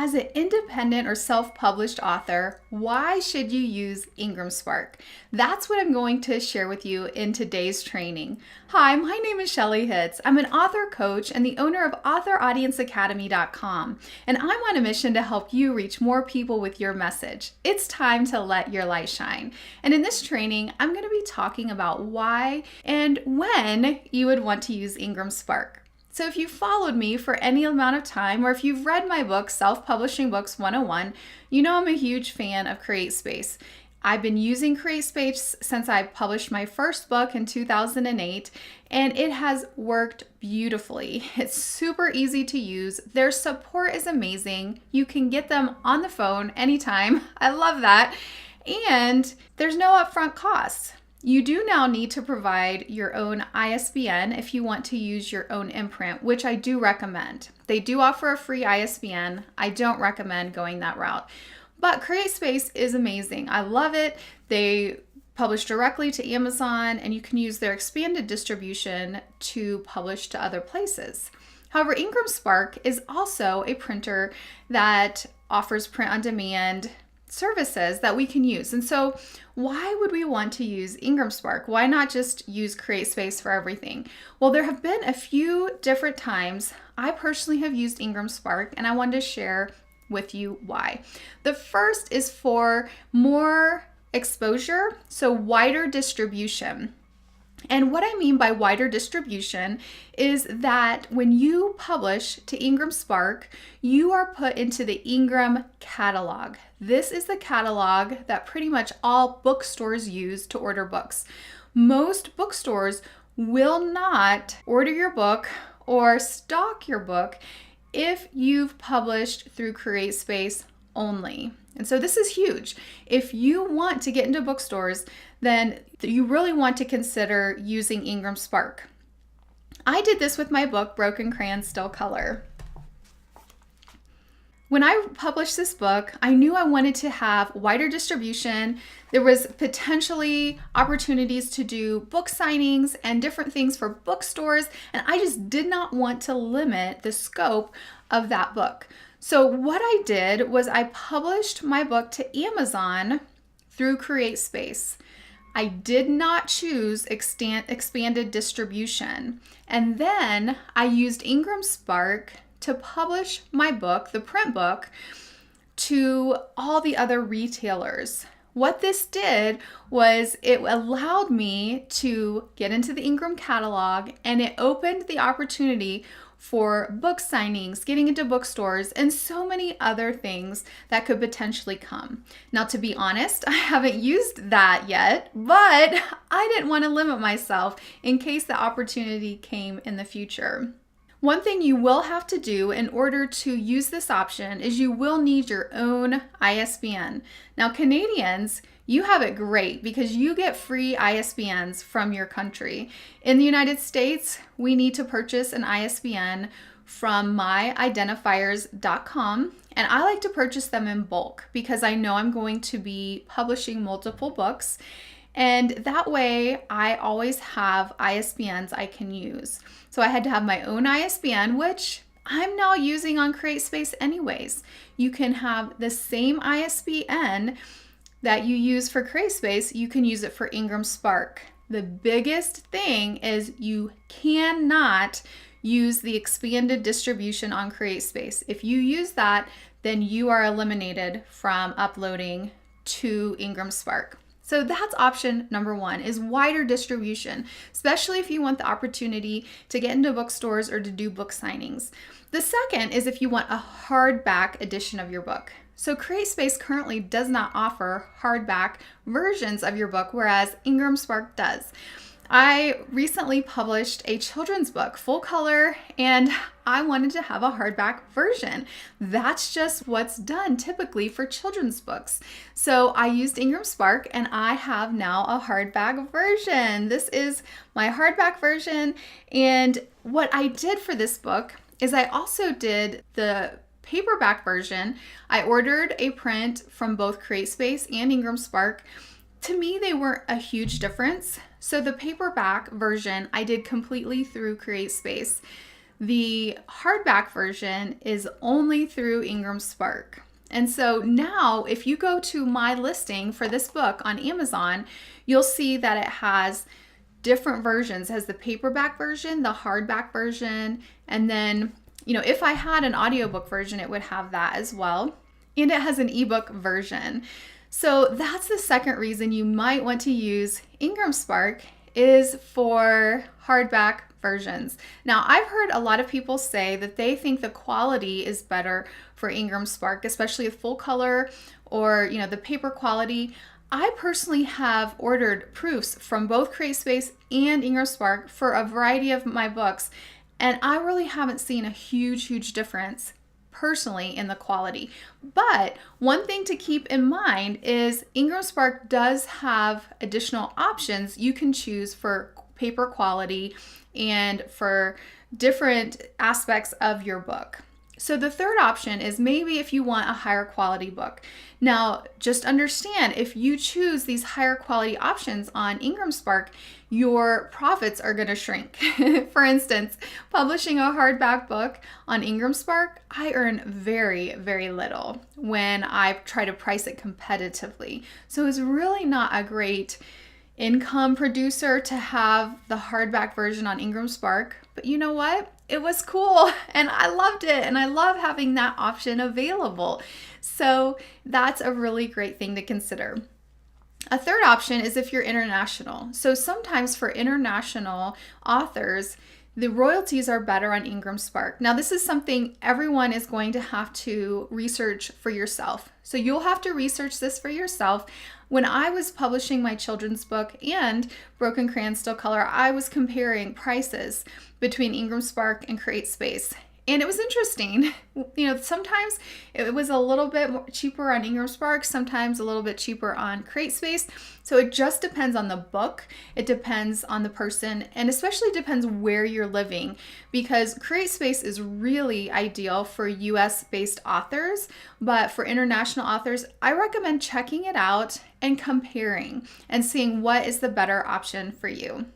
As an independent or self-published author, why should you use IngramSpark? That's what I'm going to share with you in today's training. Hi, my name is Shelley Hitz. I'm an author coach and the owner of AuthorAudienceAcademy.com, and I'm on a mission to help you reach more people with your message. It's time to let your light shine. And in this training, I'm going to be talking about why and when you would want to use IngramSpark. So if you've followed me for any amount of time, or if you've read my book, Self-Publishing Books 101, you know I'm a huge fan of CreateSpace. I've been using CreateSpace since I published my first book in 2008, and it has worked beautifully. It's super easy to use. Their support is amazing. You can get them on the phone anytime. I love that. And there's no upfront costs. You do now need to provide your own ISBN if you want to use your own imprint, which I do recommend. They do offer a free ISBN. I don't recommend going that route. But CreateSpace is amazing. I love it. They publish directly to Amazon, and you can use their expanded distribution to publish to other places. However, IngramSpark is also a printer that offers print-on-demand services that we can use. And so why would we want to use IngramSpark? Why not just use CreateSpace for everything? Well, there have been a few different times I personally have used IngramSpark, and I wanted to share with you why. The first is for more exposure, so wider distribution. And what I mean by wider distribution is that when you publish to IngramSpark, you are put into the Ingram catalog. This is the catalog that pretty much all bookstores use to order books. Most bookstores will not order your book or stock your book if you've published through CreateSpace only. And so this is huge. If you want to get into bookstores, then you really want to consider using IngramSpark. I did this with my book, Broken Crayon Still Color. When I published this book, I knew I wanted to have wider distribution. There was potentially opportunities to do book signings and different things for bookstores, and I just did not want to limit the scope of that book. So what I did was I published my book to Amazon through CreateSpace. I did not choose expanded distribution. And then I used IngramSpark to publish my book, the print book, to all the other retailers. What this did was it allowed me to get into the Ingram catalog, and it opened the opportunity for book signings, getting into bookstores, and so many other things that could potentially come. Now, to be honest, I haven't used that yet, but I didn't want to limit myself in case the opportunity came in the future. One thing you will have to do in order to use this option is you will need your own ISBN. Now, Canadians, you have it great because you get free ISBNs from your country. In the United States, we need to purchase an ISBN from myidentifiers.com, and I like to purchase them in bulk because I know I'm going to be publishing multiple books, and that way I always have ISBNs I can use. So I had to have my own ISBN, which I'm now using on CreateSpace anyways. You can have the same ISBN that you use for CreateSpace, you can use it for IngramSpark. The biggest thing is you cannot use the expanded distribution on CreateSpace. If you use that, then you are eliminated from uploading to IngramSpark. So that's option number one, is wider distribution, especially if you want the opportunity to get into bookstores or to do book signings. The second is if you want a hardback edition of your book. So CreateSpace currently does not offer hardback versions of your book, whereas IngramSpark does. I recently published a children's book, full color, and I wanted to have a hardback version. That's just what's done typically for children's books. So I used IngramSpark, and I have now a hardback version. This is my hardback version, and what I did for this book is I also did the paperback version. I ordered a print from both CreateSpace and IngramSpark. To me, they weren't a huge difference. So the paperback version I did completely through CreateSpace. The hardback version is only through IngramSpark. And so now if you go to my listing for this book on Amazon, you'll see that it has different versions. It has the paperback version, the hardback version, and then, if I had an audiobook version, it would have that as well. And it has an ebook version. So that's the second reason you might want to use IngramSpark is for hardback versions. Now, I've heard a lot of people say that they think the quality is better for IngramSpark, especially with full color or, the paper quality. I personally have ordered proofs from both CreateSpace and IngramSpark for a variety of my books, and I really haven't seen a huge difference personally in the quality. But one thing to keep in mind is IngramSpark does have additional options you can choose for paper quality and for different aspects of your book. So the third option is maybe if you want a higher quality book. Now, just understand, if you choose these higher quality options on IngramSpark, your profits are going to shrink. For instance, publishing a hardback book on IngramSpark, I earn very little when I try to price it competitively. So it's really not a great income producer to have the hardback version on IngramSpark. But you know what? It was cool and I loved it, and I love having that option available. So that's a really great thing to consider. A third option is if you're international. So sometimes for international authors, the royalties are better on IngramSpark. Now, this is something everyone is going to have to research for yourself. So you'll have to research this for yourself. When I was publishing my children's book and Broken Crayon Still Color, I was comparing prices between IngramSpark and CreateSpace. And it was interesting. Sometimes it was a little bit more cheaper on IngramSpark, sometimes a little bit cheaper on CreateSpace. So it just depends on the book. It depends on the person, and especially depends where you're living, because CreateSpace is really ideal for US-based authors, but for international authors, I recommend checking it out and comparing and seeing what is the better option for you.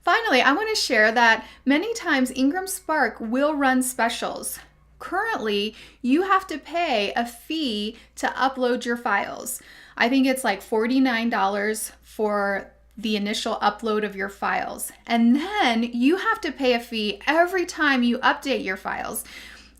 Finally, I want to share that many times IngramSpark will run specials. Currently, you have to pay a fee to upload your files. I think it's like $49 for the initial upload of your files. And then you have to pay a fee every time you update your files.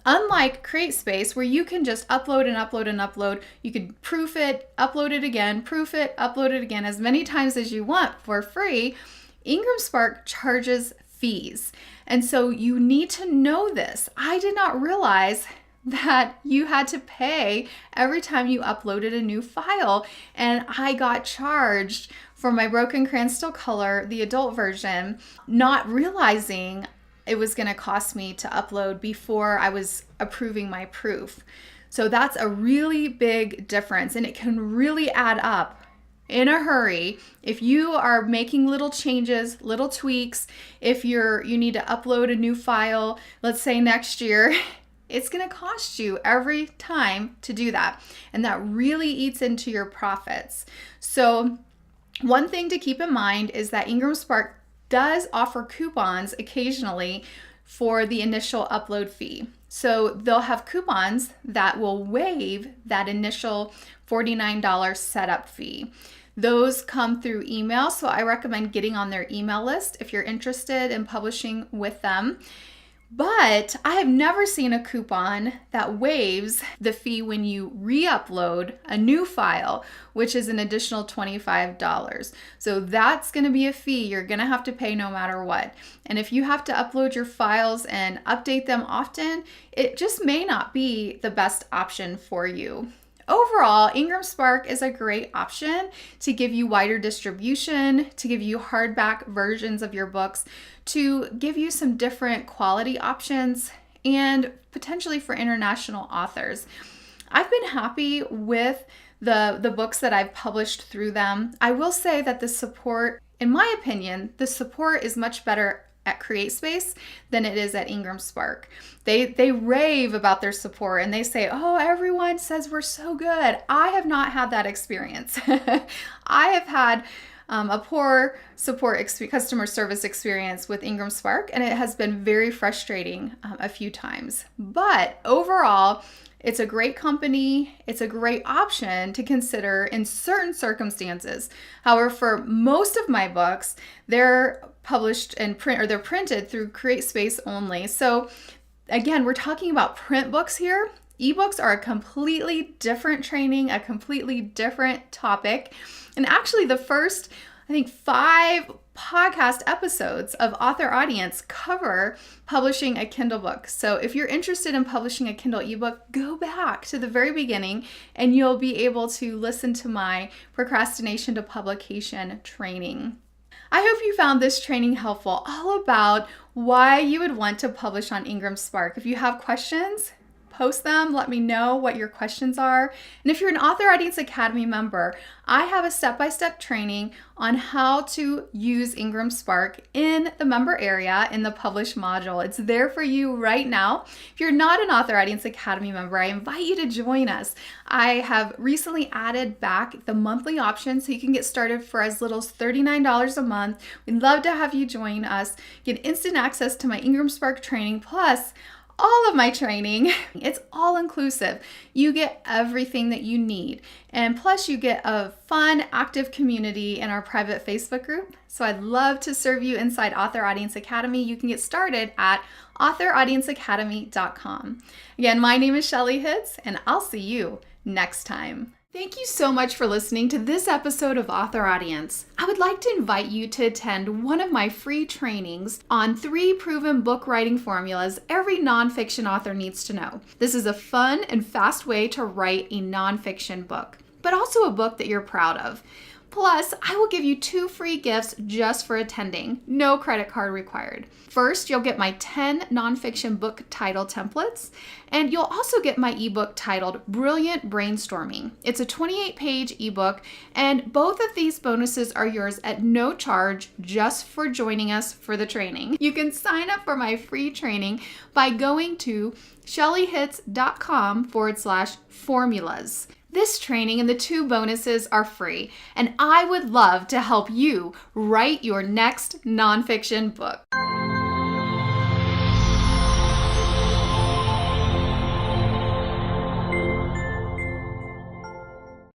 Unlike CreateSpace, where you can just upload and upload and upload, you could proof it, upload it again, proof it, upload it again as many times as you want for free. IngramSpark charges fees. And so you need to know this. I did not realize that you had to pay every time you uploaded a new file. And I got charged for my Broken Crayon Still Color, the adult version, not realizing it was going to cost me to upload before I was approving my proof. So that's a really big difference, and it can really add up in a hurry. If you are making little changes, little tweaks, if you need to upload a new file, let's say next year, it's going to cost you every time to do that. And that really eats into your profits. So one thing to keep in mind is that IngramSpark does offer coupons occasionally for the initial upload fee. So they'll have coupons that will waive that initial $49 setup fee. Those come through email, so I recommend getting on their email list if you're interested in publishing with them. But I have never seen a coupon that waives the fee when you re-upload a new file, which is an additional $25. So that's going to be a fee you're going to have to pay no matter what. And if you have to upload your files and update them often, it just may not be the best option for you. Overall, IngramSpark is a great option to give you wider distribution, to give you hardback versions of your books, to give you some different quality options, and potentially for international authors. I've been happy with the books that I've published through them. I will say that the support, in my opinion, the support is much better at CreateSpace than it is at IngramSpark. They rave about their support and they say, oh, everyone says we're so good. I have not had that experience. I have had a poor customer service experience with IngramSpark, and it has been very frustrating a few times. But overall, it's a great company. It's a great option to consider in certain circumstances. However, for most of my books, they're published in print, or they're printed through CreateSpace only. So again, we're talking about print books here. Ebooks are a completely different training, a completely different topic. And actually the first, I think, 5 podcast episodes of Author Audience cover publishing a Kindle book. So if you're interested in publishing a Kindle ebook, go back to the very beginning and you'll be able to listen to my procrastination to publication training. I hope you found this training helpful, all about why you would want to publish on IngramSpark. If you have questions, post them. Let me know what your questions are. And if you're an Author Audience Academy member, I have a step-by-step training on how to use IngramSpark in the member area in the Publish module. It's there for you right now. If you're not an Author Audience Academy member, I invite you to join us. I have recently added back the monthly option so you can get started for as little as $39 a month. We'd love to have you join us. Get instant access to my IngramSpark training, plus all of my training. It's all inclusive. You get everything that you need. And plus you get a fun, active community in our private Facebook group. So I'd love to serve you inside Author Audience Academy. You can get started at authoraudienceacademy.com. Again, my name is Shelley Hitz, and I'll see you next time. Thank you so much for listening to this episode of Author Audience. I would like to invite you to attend one of my free trainings on 3 proven book writing formulas every nonfiction author needs to know. This is a fun and fast way to write a nonfiction book, but also a book that you're proud of. Plus, I will give you 2 free gifts just for attending. No credit card required. First, you'll get my 10 nonfiction book title templates, and you'll also get my ebook titled Brilliant Brainstorming. It's a 28-page ebook, and both of these bonuses are yours at no charge, just for joining us for the training. You can sign up for my free training by going to shelleyhitz.com/formulas. This training and the 2 bonuses are free, and I would love to help you write your next nonfiction book.